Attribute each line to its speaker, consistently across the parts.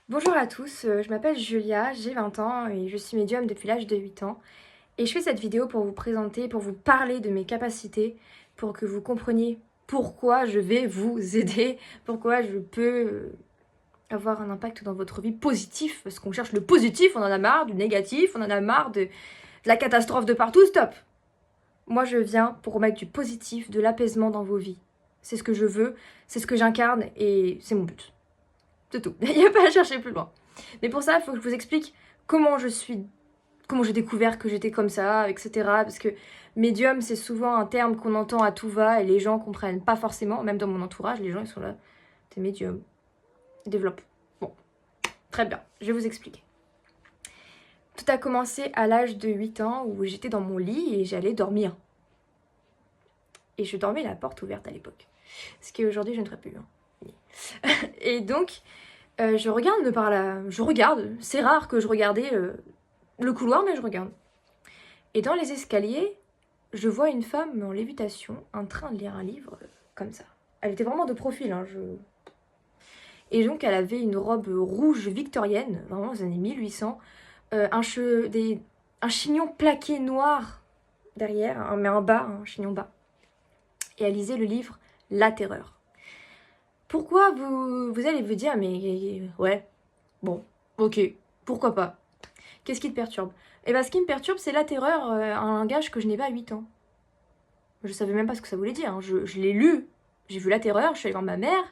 Speaker 1: Bonjour à tous, je m'appelle Julia, j'ai 20 ans et je suis médium depuis l'âge de 8 ans. Et je fais cette vidéo pour vous présenter, pour vous parler de mes capacités, pour que vous compreniez pourquoi je vais vous aider, pourquoi je peux avoir un impact dans votre vie positif, parce qu'on cherche le positif, on en a marre du négatif, on en a marre de la catastrophe de partout, stop. Moi je viens pour remettre du positif, de l'apaisement dans vos vies. C'est ce que je veux, c'est ce que j'incarne et c'est mon but. C'est tout, il n'y a pas à chercher plus loin. Mais pour ça, il faut que je vous explique comment comment j'ai découvert que j'étais comme ça, etc. Parce que médium, c'est souvent un terme qu'on entend à tout va et les gens comprennent pas forcément. Même dans mon entourage, les gens ils sont là, t'es médium, développe. Bon, très bien, je vais vous expliquer. Tout a commencé à l'âge de 8 ans où j'étais dans mon lit et j'allais dormir. Et je dormais la porte ouverte à l'époque. Ce qu'aujourd'hui je ne ferais plus. Hein. Et donc, je regarde de par là. Je regarde. C'est rare que je regardais le couloir, mais je regarde. Et dans les escaliers, je vois une femme en lévitation en train de lire un livre comme ça. Elle était vraiment de profil. Hein, Et donc, elle avait une robe rouge victorienne, vraiment des années 1800, un chignon plaqué noir derrière, mais en bas, un chignon bas. Et elle lisait le livre La Terreur. Pourquoi vous allez vous dire, mais ouais, bon, ok, pourquoi pas. Qu'est-ce qui te perturbe? Eh bien, ce qui me perturbe, c'est la terreur, un langage que je n'ai pas à 8 ans. Je savais même pas ce que ça voulait dire. Hein. Je l'ai lu, j'ai vu la terreur, je suis allée voir ma mère,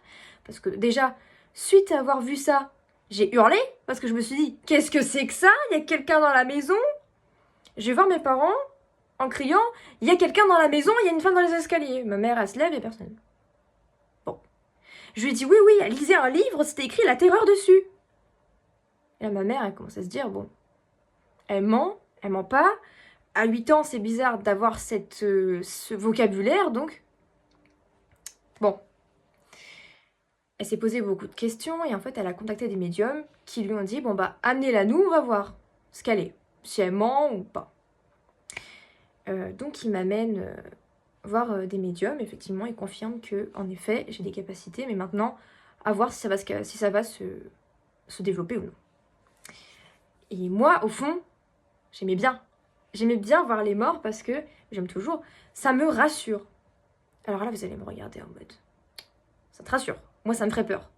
Speaker 1: parce que déjà, suite à avoir vu ça, j'ai hurlé, parce que je me suis dit, qu'est-ce que c'est que ça? Il y a quelqu'un dans la maison? Je vais voir mes parents en criant, il y a quelqu'un dans la maison, il y a une femme dans les escaliers. Ma mère, elle se lève, il n'y a personne. Bon. Je lui ai dit, oui, oui, elle lisait un livre, c'était écrit la terreur dessus. Et là, ma mère, elle commence à se dire, bon, elle ment pas. À 8 ans, c'est bizarre d'avoir ce vocabulaire, donc... Bon. Elle s'est posé beaucoup de questions et en fait, elle a contacté des médiums qui lui ont dit, bon bah, amenez-la nous, on va voir ce qu'elle est, si elle ment ou pas. Donc, ils m'amènent voir des médiums, effectivement, ils confirment que, en effet, j'ai des capacités, mais maintenant, à voir si ça va se développer ou non. Et moi, au fond, j'aimais bien. J'aimais bien voir les morts parce que, j'aime toujours, ça me rassure. Alors là, vous allez me regarder en mode, ça te rassure. Moi, ça me ferait peur.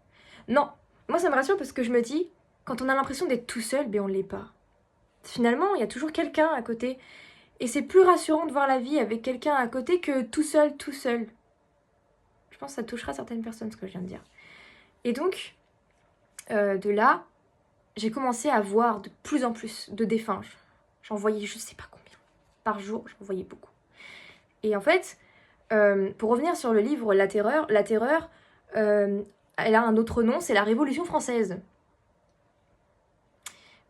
Speaker 1: Non, moi, ça me rassure parce que je me dis, quand on a l'impression d'être tout seul, ben on l'est pas. Finalement, il y a toujours quelqu'un à côté. Et c'est plus rassurant de voir la vie avec quelqu'un à côté que tout seul, tout seul. Je pense que ça touchera certaines personnes, ce que je viens de dire. Et donc, de là, j'ai commencé à voir de plus en plus de défunts. J'en voyais je sais pas combien. Par jour, j'en voyais beaucoup. Et en fait, pour revenir sur le livre La Terreur, elle a un autre nom, c'est la Révolution française.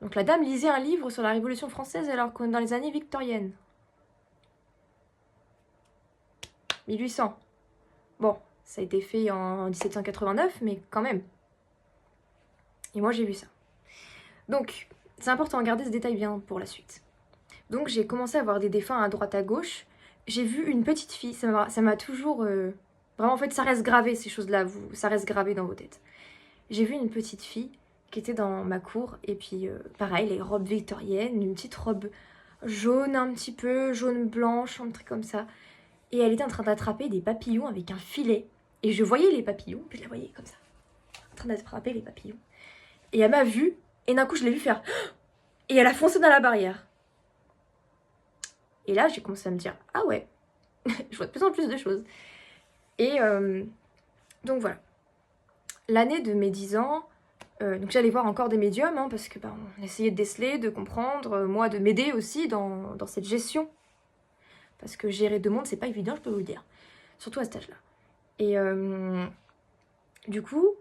Speaker 1: Donc la dame lisait un livre sur la Révolution française alors qu'on est dans les années victoriennes. 1800. Bon, ça a été fait en 1789, mais quand même. Et moi j'ai vu ça. Donc, c'est important, gardez ce détail bien pour la suite. Donc j'ai commencé à voir des défunts à droite à gauche. J'ai vu une petite fille, ça m'a toujours... Vraiment, en fait, ça reste gravé, ces choses-là, ça reste gravé dans vos têtes. J'ai vu une petite fille qui était dans ma cour, et puis pareil, les robes victoriennes, une petite robe jaune un petit peu, jaune-blanche, un truc comme ça. Et elle était en train d'attraper des papillons avec un filet. Et je voyais les papillons, puis je la voyais comme ça, en train d'attraper les papillons. Et elle m'a vue, et d'un coup je l'ai vue faire... Et elle a foncé dans la barrière. Et là, j'ai commencé à me dire, ah ouais, je vois de plus en plus de choses. Et donc voilà. L'année de mes 10 ans, donc j'allais voir encore des médiums, hein, parce que on essayait de déceler, de comprendre, moi de m'aider aussi dans cette gestion. Parce que gérer deux mondes, c'est pas évident, je peux vous le dire. Surtout à cet âge-là. Et du coup,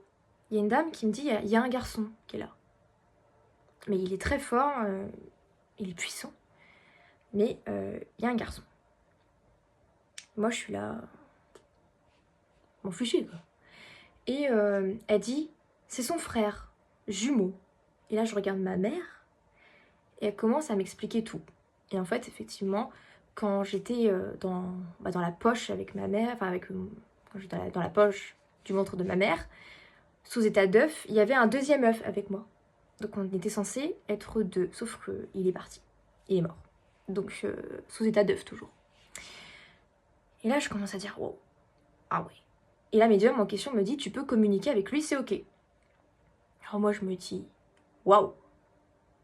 Speaker 1: il y a une dame qui me dit, il y a un garçon qui est là. Mais il est très fort, il est puissant. Mais il y a un garçon. Moi, je suis là... m'en ficher, quoi. Et elle dit, c'est son frère, jumeau. Et là, je regarde ma mère, et elle commence à m'expliquer tout. Et en fait, effectivement, quand j'étais dans la poche avec ma mère, enfin, quand j'étais dans la poche du ventre de ma mère, sous état d'œuf, il y avait un deuxième œuf avec moi. Donc on était censé être deux, sauf qu'il est parti. Il est mort. Donc sous état d'œuf toujours. Et là je commence à dire wow, ah ouais. Et la médium en question me dit tu peux communiquer avec lui, c'est ok. Alors moi je me dis waouh,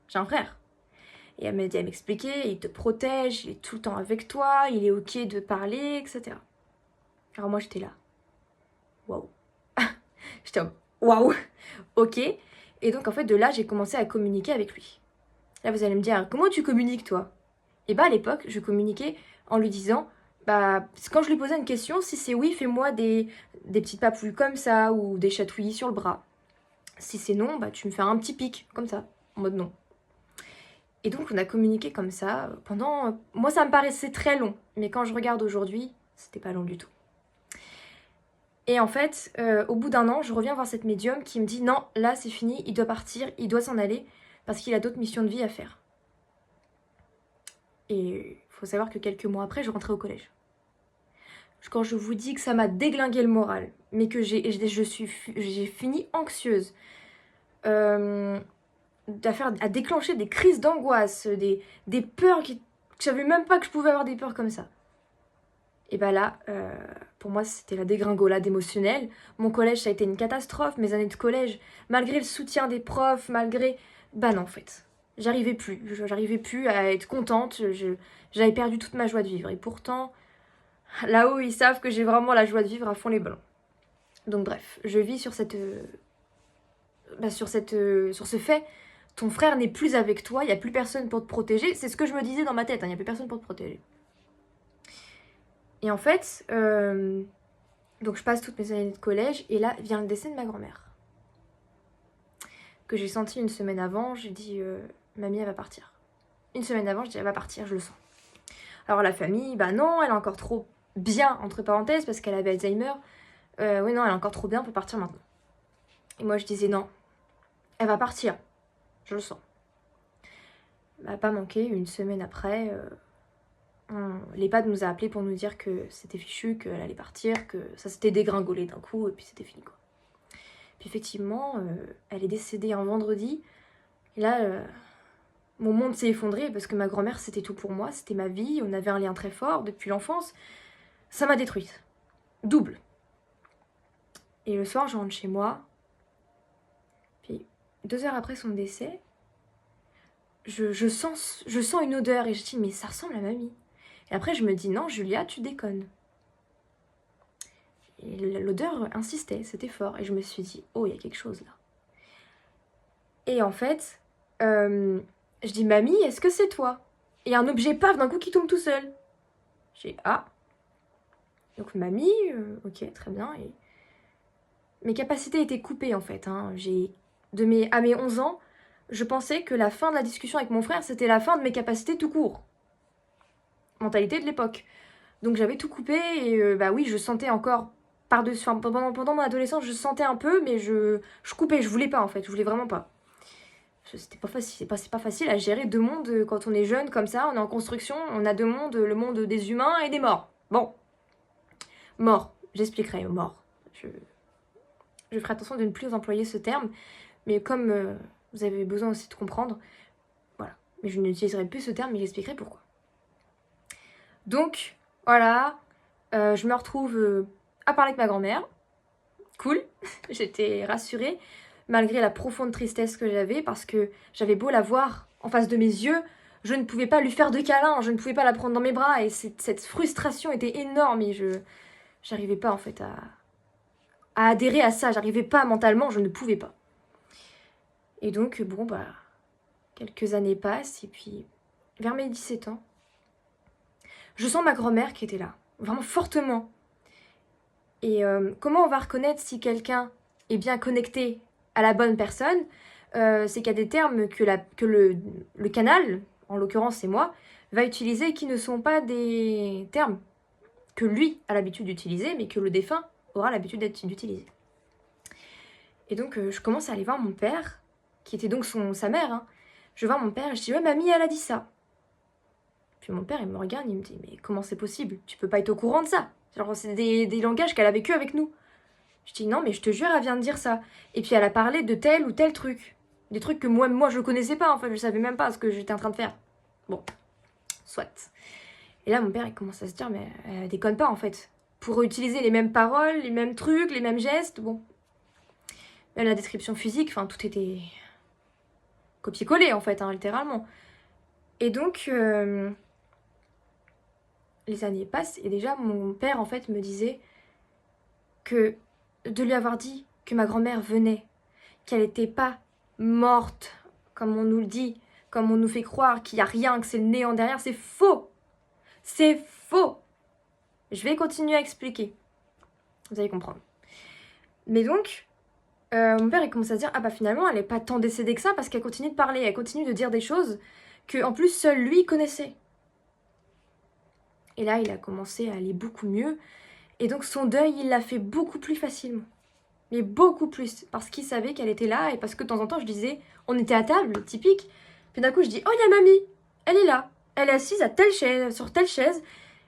Speaker 1: j'ai un frère. Et elle m'a dit, elle m'expliquait, il te protège, il est tout le temps avec toi, il est ok de parler, etc. Alors moi j'étais là, waouh. J'étais en waouh, ok. Et donc en fait de là j'ai commencé à communiquer avec lui. Là vous allez me dire, comment tu communiques toi? Et bah à l'époque je communiquais en lui disant, bah quand je lui posais une question, si c'est oui, fais-moi des petites papouilles comme ça ou des chatouillis sur le bras. Si c'est non, bah tu me fais un petit pic comme ça, en mode non. Et donc on a communiqué comme ça pendant... Moi ça me paraissait très long, mais quand je regarde aujourd'hui, c'était pas long du tout. Et en fait, au bout d'un an, je reviens voir cette médium qui me dit non, là c'est fini, il doit partir, il doit s'en aller, parce qu'il a d'autres missions de vie à faire. Et il faut savoir que quelques mois après, je rentrais au collège. Quand je vous dis que ça m'a déglingué le moral, mais que j'ai fini anxieuse, à déclencher des crises d'angoisse, des peurs que je savais même pas que je pouvais avoir des peurs comme ça. Et bah là, pour moi, c'était la dégringolade émotionnelle. Mon collège, ça a été une catastrophe. Mes années de collège, malgré le soutien des profs, malgré... Bah non, en fait. J'arrivais plus à être contente. J'avais perdu toute ma joie de vivre. Et pourtant, là-haut, ils savent que j'ai vraiment la joie de vivre à fond les ballons. Donc bref, je vis sur sur ce fait. Ton frère n'est plus avec toi, il n'y a plus personne pour te protéger. C'est ce que je me disais dans ma tête, il n'y a plus personne pour te protéger. Et en fait, donc je passe toutes mes années de collège et là vient le décès de ma grand-mère. Que j'ai senti une semaine avant, j'ai dit mamie elle va partir. Une semaine avant, je dis elle va partir, je le sens. Alors la famille, bah non, elle est encore trop bien, entre parenthèses, parce qu'elle avait Alzheimer. Oui non, elle est encore trop bien pour partir maintenant. Et moi je disais non, elle va partir, je le sens. M'a pas manqué, une semaine après, l'EHPAD nous a appelé pour nous dire que c'était fichu, qu'elle allait partir, que ça s'était dégringolé d'un coup et puis c'était fini quoi. Puis effectivement, elle est décédée un vendredi. Et là, mon monde s'est effondré parce que ma grand-mère c'était tout pour moi, c'était ma vie, on avait un lien très fort depuis l'enfance. Ça m'a détruite. Double. Et le soir, je rentre chez moi. Puis 2 heures après son décès, je sens une odeur et je dis mais ça ressemble à mamie. Et après je me dis non Julia tu déconnes. Et l'odeur insistait, c'était fort et je me suis dit oh il y a quelque chose là. Et en fait je dis mamie est-ce que c'est toi? Et un objet paf d'un coup qui tombe tout seul. J'ai ah. Donc mamie ok très bien et mes capacités étaient coupées en fait. Hein. À mes 11 ans je pensais que la fin de la discussion avec mon frère, c'était la fin de mes capacités tout court. Mentalité de l'époque. Donc j'avais tout coupé et bah oui, je sentais encore par-dessus. Enfin, pendant mon adolescence, je sentais un peu, mais je coupais, je voulais pas en fait, je voulais vraiment pas. C'était pas facile, c'est pas facile à gérer 2 mondes quand on est jeune comme ça, on est en construction, on a 2 mondes, le monde des humains et des morts. Bon. Mort, j'expliquerai, mort. Je ferai attention de ne plus employer ce terme, mais comme vous avez besoin aussi de comprendre, voilà. Mais je n'utiliserai plus ce terme, mais j'expliquerai pourquoi. Donc, voilà, je me retrouve à parler avec ma grand-mère. Cool, j'étais rassurée, malgré la profonde tristesse que j'avais, parce que j'avais beau la voir en face de mes yeux, je ne pouvais pas lui faire de câlin, je ne pouvais pas la prendre dans mes bras, et cette frustration était énorme, et j'arrivais pas en fait à adhérer à ça, j'arrivais pas mentalement, je ne pouvais pas. Et donc, bon, bah, quelques années passent, et puis, vers mes 17 ans, je sens ma grand-mère qui était là, vraiment fortement. Et comment on va reconnaître si quelqu'un est bien connecté à la bonne personne? C'est qu'il y a des termes que le canal, en l'occurrence c'est moi, va utiliser qui ne sont pas des termes que lui a l'habitude d'utiliser, mais que le défunt aura l'habitude d'utiliser. Et donc je commence à aller voir mon père, qui était donc sa mère. Hein. Je vais voir mon père et je dis « Ouais, mamie, elle a dit ça ». Puis mon père, il me regarde, il me dit « Mais comment c'est possible? Tu peux pas être au courant de ça. Genre, c'est des langages qu'elle a vécu avec nous. » Je dis « Non, mais je te jure, elle vient de dire ça. Et puis elle a parlé de tel ou tel truc. » Des trucs que moi je connaissais pas en fait, je savais même pas ce que j'étais en train de faire. Bon, soit. Et là mon père il commence à se dire mais déconne pas en fait. Pour utiliser les mêmes paroles, les mêmes trucs, les mêmes gestes, bon. Même la description physique, enfin tout était copié-collé en fait, hein, littéralement. Et donc, les années passent et déjà mon père en fait me disait que de lui avoir dit que ma grand-mère venait, qu'elle n'était pas morte, comme on nous le dit, comme on nous fait croire qu'il n'y a rien, que c'est le néant derrière, c'est faux. C'est faux. Je vais continuer à expliquer. Vous allez comprendre. Mais donc, mon père il commence à se dire, ah bah finalement elle n'est pas tant décédée que ça parce qu'elle continue de parler, elle continue de dire des choses que en plus seul lui connaissait. Et là il a commencé à aller beaucoup mieux. Et donc son deuil il l'a fait beaucoup plus facilement. Mais beaucoup plus. Parce qu'il savait qu'elle était là et parce que de temps en temps je disais, on était à table, typique. Puis d'un coup je dis, oh il y a mamie, elle est là. Elle est assise à telle chaise, sur telle chaise.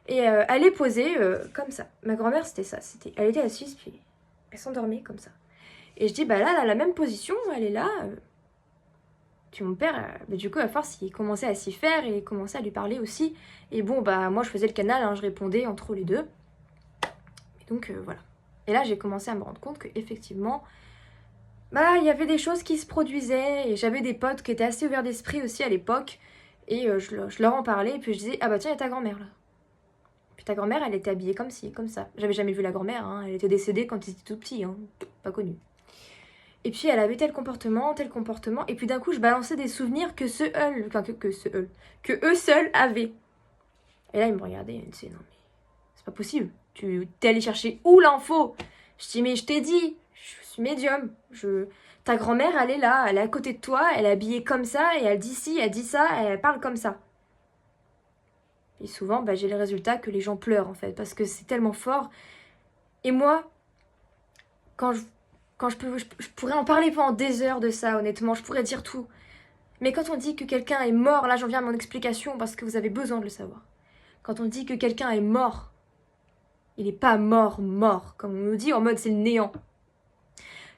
Speaker 1: Et elle est posée comme ça. Ma grand-mère c'était ça. Elle était assise puis elle s'endormait comme ça. Et je dis, bah là, elle a la même position, elle est là. Puis mon père, bah, du coup, à force, il commençait à s'y faire et il commençait à lui parler aussi. Et bon, bah moi, je faisais le canal, hein, je répondais entre les deux. Et donc, voilà. Et là, j'ai commencé à me rendre compte qu'effectivement, bah, il y avait des choses qui se produisaient. Et j'avais des potes qui étaient assez ouverts d'esprit aussi à l'époque. Et je leur en parlais. Et puis je disais, ah bah tiens, il y a ta grand-mère là. Puis ta grand-mère, elle était habillée comme ci, comme ça. J'avais jamais vu la grand-mère, hein. Elle était décédée quand ils étaient tout petits, hein. Pas connue. Et puis elle avait tel comportement, et puis d'un coup je balançais des souvenirs que que eux seuls avaient. Et là il me regardait, il me disait non mais c'est pas possible, tu t'es allé chercher où l'info? Je dis mais je t'ai dit, je suis médium, ta grand-mère elle est là, elle est à côté de toi, elle est habillée comme ça, et elle dit ci, elle dit ça, elle parle comme ça. Et souvent bah, j'ai les résultats que les gens pleurent en fait, parce que c'est tellement fort. Et moi, quand je pourrais en parler pendant des heures de ça, honnêtement, je pourrais dire tout. Mais quand on dit que quelqu'un est mort, là j'en viens à mon explication parce que vous avez besoin de le savoir. Quand on dit que quelqu'un est mort, il n'est pas mort, comme on nous dit en mode c'est le néant.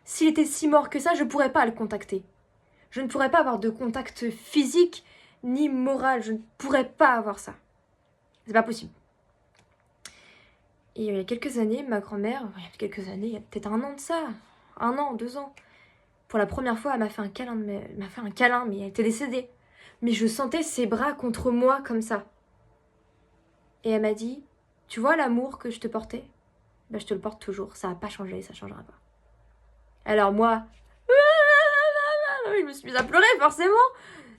Speaker 1: S'il était si mort que ça, je ne pourrais pas le contacter. Je ne pourrais pas avoir de contact physique ni moral, je ne pourrais pas avoir ça. C'est pas possible. Et il y a quelques années, ma grand-mère, il y a quelques années, il y a peut-être 1 an de ça, 1 an, 2 ans. Pour la première fois, elle m'a fait un câlin, mais elle était décédée. Mais je sentais ses bras contre moi comme ça. Et elle m'a dit, tu vois l'amour que je te portais? Ben, je te le porte toujours, ça n'a pas changé, ça ne changera pas. Alors moi, je me suis mise à pleurer forcément.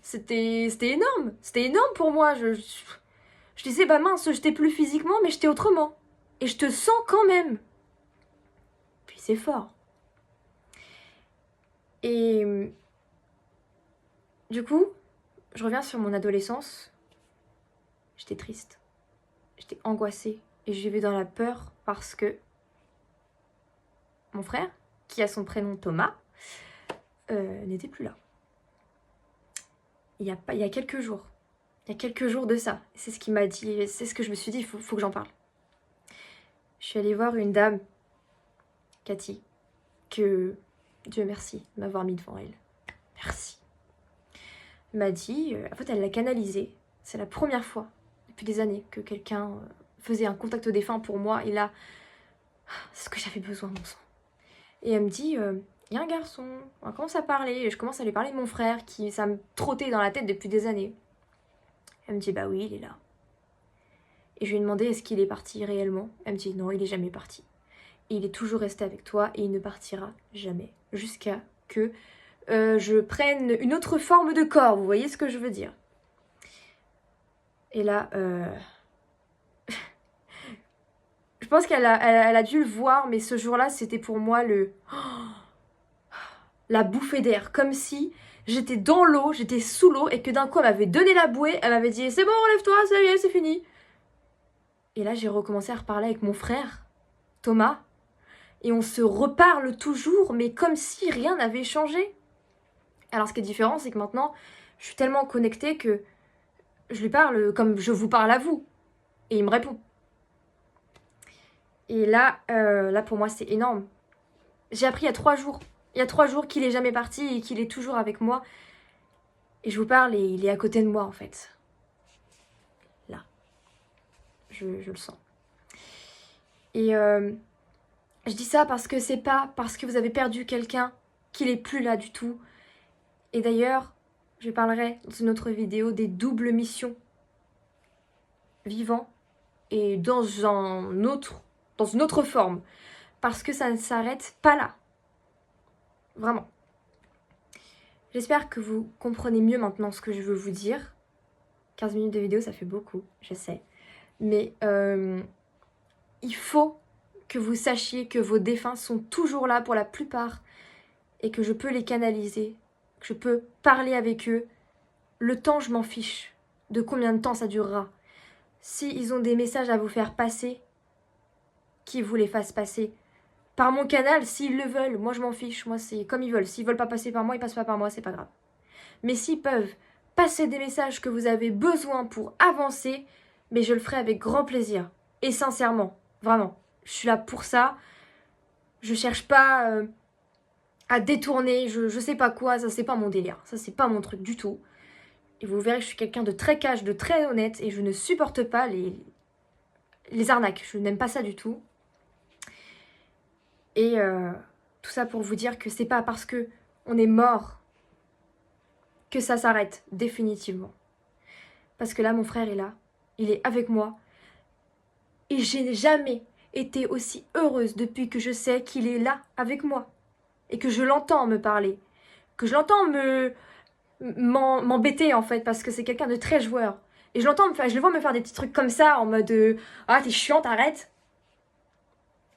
Speaker 1: C'était énorme pour moi. Je disais, bah mince, je t'ai plus physiquement, mais je t'ai autrement. Et je te sens quand même. Puis c'est fort. Et du coup, je reviens sur mon adolescence. J'étais triste. J'étais angoissée. Et je vivais dans la peur parce que mon frère, qui a son prénom Thomas, n'était plus là. Il y a quelques jours. Il y a quelques jours de ça. C'est ce qu'il m'a dit. C'est ce que je me suis dit, il faut que j'en parle. Je suis allée voir une dame, Cathy, que Dieu merci de m'avoir mis devant elle. Merci. Elle m'a dit, en fait elle l'a canalisé. C'est la première fois depuis des années que quelqu'un faisait un contact au défunt pour moi. Et là, c'est ce que j'avais besoin, mon sang. Et elle me dit, il y a un garçon, on commence à parler. Et je commence à lui parler de mon frère, ça me trottait dans la tête depuis des années. Elle me dit, bah oui, il est là. Et je lui ai demandé, est-ce qu'il est parti réellement? Elle me dit, non, il est jamais parti. Et il est toujours resté avec toi et il ne partira jamais. Jusqu'à que je prenne une autre forme de corps, vous voyez ce que je veux dire? Et là, je pense qu'elle a dû le voir, mais ce jour-là, c'était pour moi la bouffée d'air. Comme si j'étais dans l'eau, j'étais sous l'eau, et que d'un coup, elle m'avait donné la bouée, elle m'avait dit, c'est bon, relève-toi, ça y est, c'est fini. Et là, j'ai recommencé à reparler avec mon frère, Thomas, et on se reparle toujours, mais comme si rien n'avait changé. Alors ce qui est différent, c'est que maintenant, je suis tellement connectée que je lui parle comme je vous parle à vous. Et il me répond. Et là pour moi, c'est énorme. J'ai appris il y a 3 jours. Il Il y a 3 jours qu'il est jamais parti et qu'il est toujours avec moi. Et je vous parle et il est à côté de moi en fait. Là. Je le sens. Et je dis ça parce que c'est pas parce que vous avez perdu quelqu'un qu'il est plus là du tout. Et d'ailleurs, je parlerai dans une autre vidéo des doubles missions vivant et dans une autre forme. Parce que ça ne s'arrête pas là. Vraiment. J'espère que vous comprenez mieux maintenant ce que je veux vous dire. 15 minutes de vidéo, ça fait beaucoup, je sais. Mais il faut que vous sachiez que vos défunts sont toujours là pour la plupart et que je peux les canaliser, que je peux parler avec eux. Le temps, je m'en fiche de combien de temps ça durera. S'ils ont des messages à vous faire passer, qu'ils vous les fassent passer. Par mon canal, s'ils le veulent, moi je m'en fiche, moi c'est comme ils veulent. S'ils veulent pas passer par moi, ils passent pas par moi, c'est pas grave. Mais s'ils peuvent passer des messages que vous avez besoin pour avancer, mais je le ferai avec grand plaisir. Et sincèrement, vraiment, je suis là pour ça. Je cherche pas à détourner, je sais pas quoi, ça c'est pas mon délire. Ça c'est pas mon truc du tout. Et vous verrez que je suis quelqu'un de très cash, de très honnête, et je ne supporte pas les arnaques. Je n'aime pas ça du tout. Et tout ça pour vous dire que c'est pas parce que on est mort que ça s'arrête définitivement. Parce que là, mon frère est là, il est avec moi. Et j'ai jamais été aussi heureuse depuis que je sais qu'il est là avec moi. Et que je l'entends me parler. Que je l'entends m'embêter en fait, parce que c'est quelqu'un de très joueur. Et je le vois me faire des petits trucs comme ça, en mode ah t'es chiante, arrête.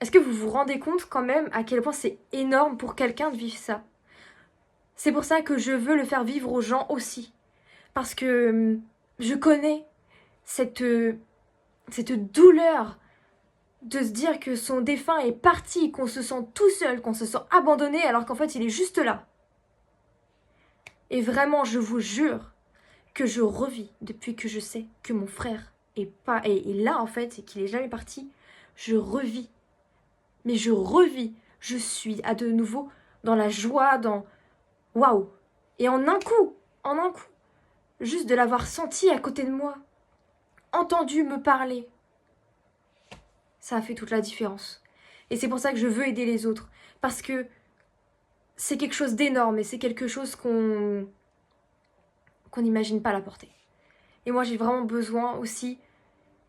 Speaker 1: Est-ce que vous vous rendez compte quand même à quel point c'est énorme pour quelqu'un de vivre ça? C'est pour ça que je veux le faire vivre aux gens aussi. Parce que je connais cette douleur de se dire que son défunt est parti, qu'on se sent tout seul, qu'on se sent abandonné alors qu'en fait il est juste là. Et vraiment, je vous jure que je revis depuis que je sais que mon frère est là en fait et qu'il est jamais parti. Je revis. Mais je revis. Je suis à de nouveau dans la joie, dans waouh. Et en un coup, juste de l'avoir senti à côté de moi, entendu me parler, ça a fait toute la différence. Et c'est pour ça que je veux aider les autres. Parce que c'est quelque chose d'énorme et c'est quelque chose qu'on n'imagine pas la portée. Et moi, j'ai vraiment besoin aussi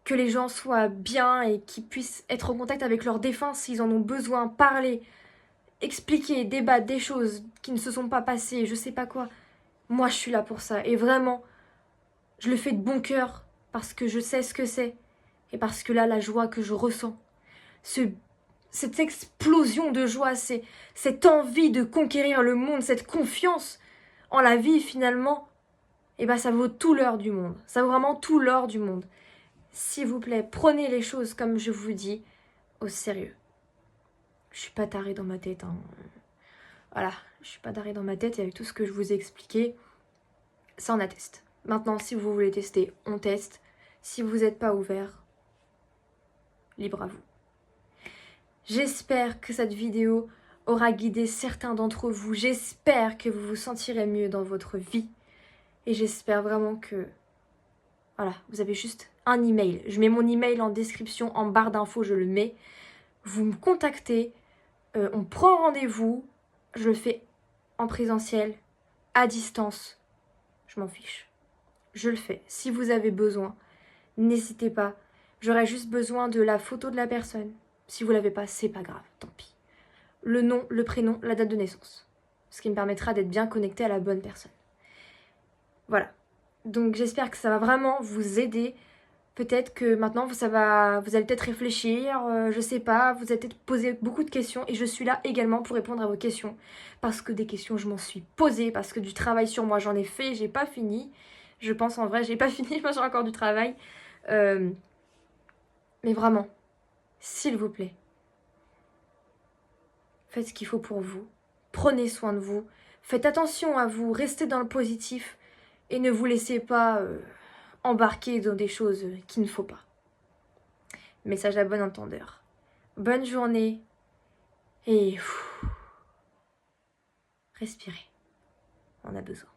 Speaker 1: que les gens soient bien et qu'ils puissent être en contact avec leurs défunts s'ils en ont besoin, parler, expliquer, débattre des choses qui ne se sont pas passées, je sais pas quoi. Moi, je suis là pour ça. Et vraiment, je le fais de bon cœur parce que je sais ce que c'est. Et parce que là, la joie que je ressens, cette explosion de joie, cette envie de conquérir le monde, cette confiance en la vie finalement, et ben ça vaut tout l'or du monde. Ça vaut vraiment tout l'or du monde. S'il vous plaît, prenez les choses comme je vous dis au sérieux. Je suis pas tarée dans ma tête. Hein. Voilà, je suis pas tarée dans ma tête et avec tout ce que je vous ai expliqué, ça en atteste. Maintenant, si vous voulez tester, on teste. Si vous n'êtes pas ouvert, libre à vous. J'espère que cette vidéo aura guidé certains d'entre vous. J'espère que vous vous sentirez mieux dans votre vie. Et j'espère vraiment que... Voilà, vous avez juste un email. Je mets mon email en description, en barre d'infos, je le mets. Vous me contactez, on prend rendez-vous. Je le fais en présentiel, à distance. Je m'en fiche. Je le fais. Si vous avez besoin, n'hésitez pas. J'aurai juste besoin de la photo de la personne. Si vous l'avez pas, c'est pas grave, tant pis. Le nom, le prénom, la date de naissance. Ce qui me permettra d'être bien connecté à la bonne personne. Voilà. Donc j'espère que ça va vraiment vous aider. Peut-être que maintenant vous allez peut-être réfléchir, je sais pas, vous allez peut-être poser beaucoup de questions et je suis là également pour répondre à vos questions. Parce que des questions je m'en suis posée, parce que du travail sur moi j'en ai fait, j'ai pas fini. Je pense en vrai j'ai pas fini, moi j'ai encore du travail. Mais vraiment, s'il vous plaît, faites ce qu'il faut pour vous, prenez soin de vous, faites attention à vous, restez dans le positif et ne vous laissez pas embarquer dans des choses qu'il ne faut pas. Message à bon entendeur. Bonne journée et... respirez. On a besoin.